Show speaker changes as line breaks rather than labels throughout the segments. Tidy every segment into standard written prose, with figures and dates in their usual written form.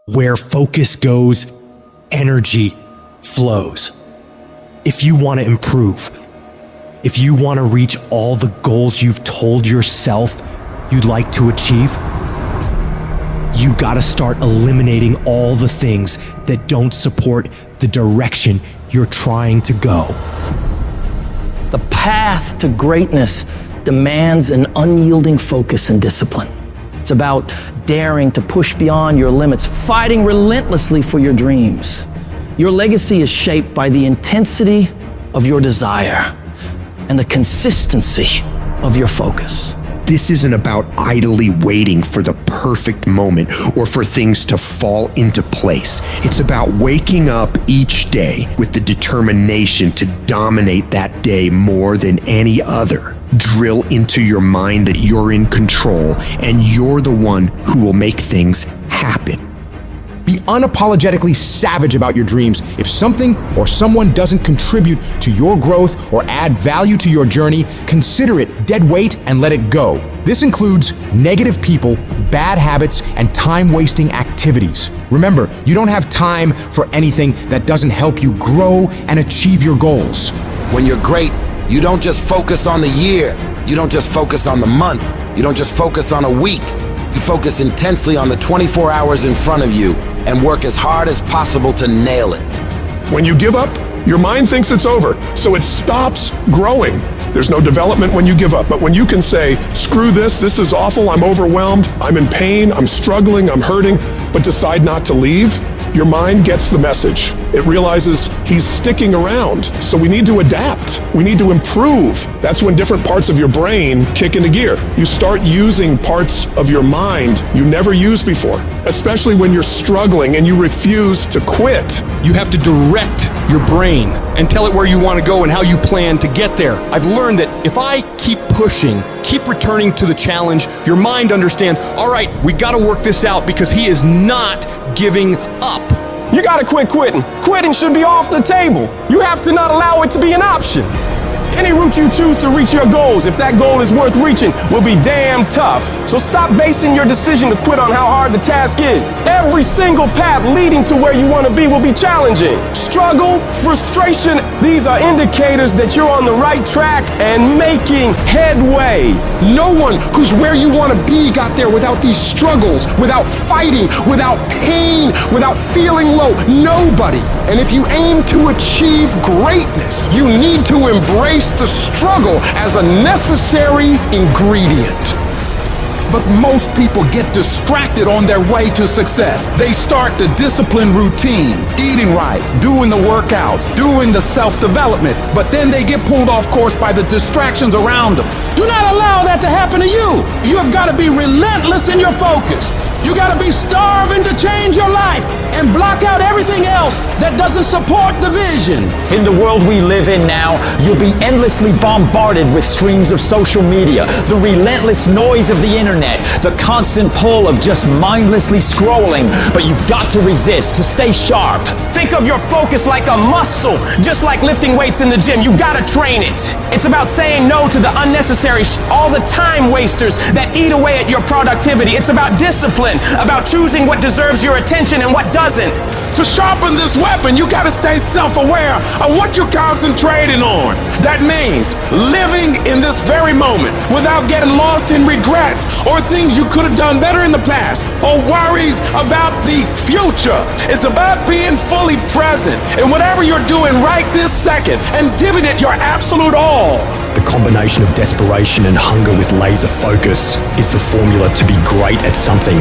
Where focus goes, energy flows. If you want to improve, if you want to reach all the goals you've told yourself you'd like to achieve, you gotta start eliminating all the things that don't support the direction you're trying to go.
The path to greatness demands an unyielding focus and discipline. It's about daring to push beyond your limits, fighting relentlessly for your dreams. Your legacy is shaped by the intensity of your desire and the consistency of your focus.
This isn't about idly waiting for the perfect moment or for things to fall into place. It's about waking up each day with the determination to dominate that day more than any other. Drill into your mind that you're in control and you're the one who will make things happen.
Be unapologetically savage about your dreams. If something or someone doesn't contribute to your growth or add value to your journey, consider it dead weight and let it go. This includes negative people, bad habits, and time-wasting activities. Remember, you don't have time for anything that doesn't help you grow and achieve your goals.
When you're great, you don't just focus on the year. You don't just focus on the month. You don't just focus on a week. You focus intensely on the 24 hours in front of you and work as hard as possible to nail it.
When you give up, your mind thinks it's over, so it stops growing. There's no development when you give up, but when you can say, screw this is awful, I'm overwhelmed, I'm in pain, I'm struggling, I'm hurting, but decide not to leave, your mind gets the message. It realizes he's sticking around, so we need to adapt. We need to improve. That's when different parts of your brain kick into gear. You start using parts of your mind you never used before, especially when you're struggling and you refuse to quit.
You have to direct your brain and tell it where you want to go and how you plan to get there. I've learned that if I keep pushing, keep returning to the challenge, your mind understands, all right, we got to work this out because he is not giving up.
You gotta quit quitting. Quitting should be off the table. You have to not allow it to be an option. Any route you choose to reach your goals, if that goal is worth reaching, will be damn tough. So stop basing your decision to quit on how hard the task is. Every single path leading to where you want to be will be challenging. Struggle, frustration, these are indicators that you're on the right track and making headway.
No one who's where you want to be got there without these struggles, without fighting, without pain, without feeling low. Nobody. And if you aim to achieve greatness, you need to embrace the struggle as a necessary ingredient.
But most people get distracted on their way to success. They start the disciplined routine, eating right, doing the workouts, doing the self-development, but then they get pulled off course by the distractions around them.
Do not allow that to happen to you. You have got to be relentless in your focus. You got to be starving to change your life and block out everything else that doesn't support the vision.
In the world we live in now, you'll be endlessly bombarded with streams of social media, the relentless noise of the internet, the constant pull of just mindlessly scrolling. But you've got to resist to stay sharp.
Think of your focus like a muscle, just like lifting weights in the gym. You gotta train it. It's about saying no to the unnecessary all the time wasters that eat away at your productivity. It's about discipline, about choosing what deserves your attention and what doesn't.
To sharpen this weapon, you gotta stay self-aware of what you're concentrating on. That means living in this very moment without getting lost in regrets or things you could have done better in the past or worries about the future. It's about being fully present in whatever you're doing right this second and giving it your absolute all.
The combination of desperation and hunger with laser focus is the formula to be great at something.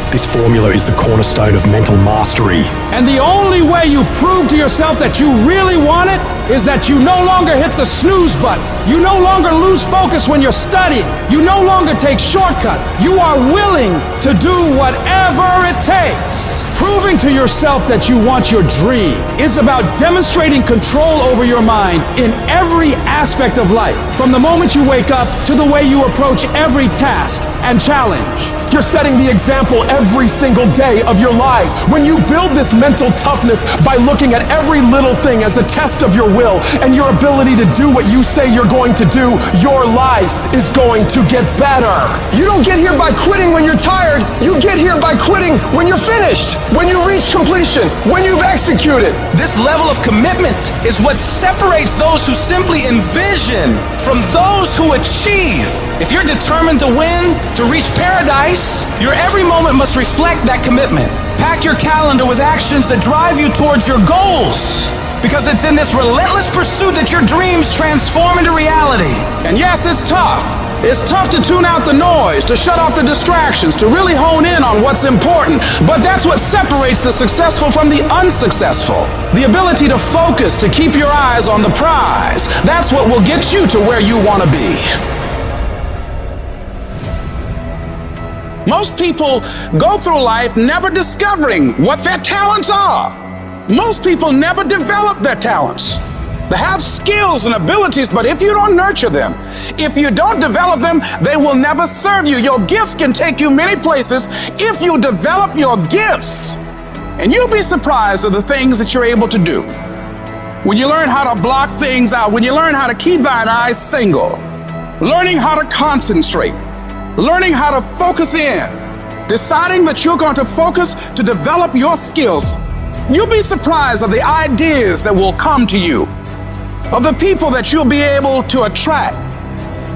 This formula is the cornerstone of mental mastery.
And the only way you prove to yourself that you really want it is that you no longer hit the snooze button. You no longer lose focus when you're studying. You no longer take shortcuts. You are willing to do whatever it takes. Proving to yourself that you want your dream is about demonstrating control over your mind in every aspect of life, from the moment you wake up to the way you approach every task and challenge.
You're setting the example every single day of your life. When you build this mental toughness by looking at every little thing as a test of your will and your ability to do what you say you're going to do, your life is going to get better.
You don't get here by quitting when you're tired. You get here by quitting when you're finished, when you reach completion, when you've executed.
This level of commitment is what separates those who simply envision from those who achieve. If you're determined to win, to reach paradise, your every moment must reflect that commitment. Pack your calendar with actions that drive you towards your goals, because it's in this relentless pursuit that your dreams transform into reality.
And yes, it's tough. It's tough to tune out the noise, to shut off the distractions, to really hone in on what's important. But that's what separates the successful from the unsuccessful. The ability to focus, to keep your eyes on the prize. That's what will get you to where you want to be. Most people go through life never discovering what their talents are. Most people never develop their talents. They have skills and abilities, but if you don't nurture them, if you don't develop them, they will never serve you. Your gifts can take you many places if you develop your gifts. And you'll be surprised at the things that you're able to do. When you learn how to block things out, when you learn how to keep thine eyes single, learning how to concentrate, learning how to focus in, deciding that you're going to focus to develop your skills, you'll be surprised at the ideas that will come to you, of the people that you'll be able to attract,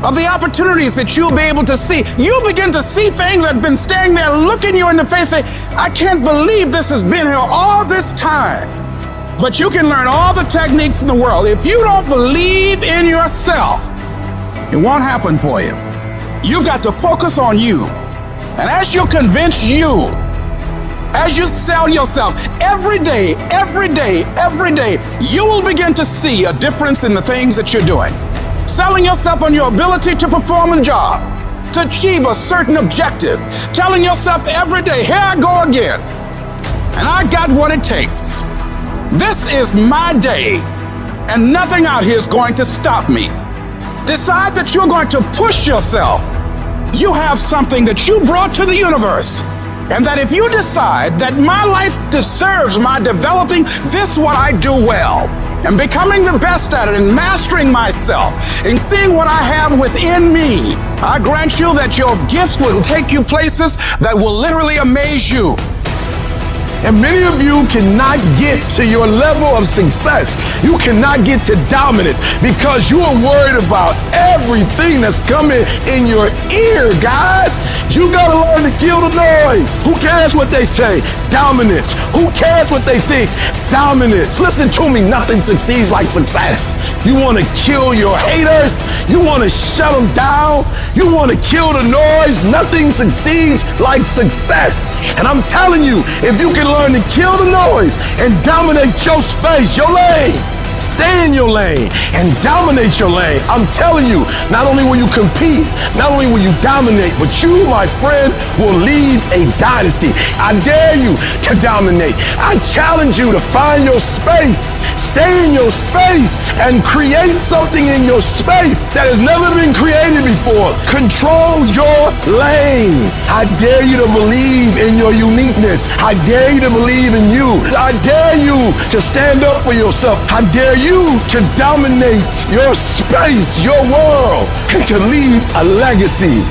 of the opportunities that you'll be able to see. You'll begin to see things that have been standing there looking you in the face, say, I can't believe this has been here all this time. But you can learn all the techniques in the world. If you don't believe in yourself, it won't happen for you. You've got to focus on you. And as you convince you, as you sell yourself every day, you will begin to see a difference in the things that you're doing. Selling yourself on your ability to perform a job, to achieve a certain objective. Telling yourself every day, here I go again. And I got what it takes. This is my day, and nothing out here is going to stop me. Decide that you're going to push yourself. You have something that you brought to the universe. And that if you decide that my life deserves my developing this what I do well, and becoming the best at it, and mastering myself, and seeing what I have within me, I grant you that your gifts will take you places that will literally amaze you.
And many of you cannot get to your level of success. You cannot get to dominance because you are worried about everything that's coming in your ear, guys. You gotta learn to kill the noise. Who cares what they say? Dominance. Who cares what they think? Dominance. Listen to me, nothing succeeds like success. You wanna kill your haters? You wanna shut them down? You wanna kill the noise? Nothing succeeds like success. And I'm telling you, if you can learn to kill the noise and dominate your space, your lane, stay in your lane and dominate your lane, I'm telling you, not only will you compete, not only will you dominate, but you, my friend, will leave a dynasty. I dare you to dominate. I challenge you to find your space, stay in your space, and create something in your space that has never been created before. Control your lane. I dare you to believe in your uniqueness. I dare you to believe in you. I dare you to stand up for yourself. I dare you to dominate your space, your world, and to leave a legacy.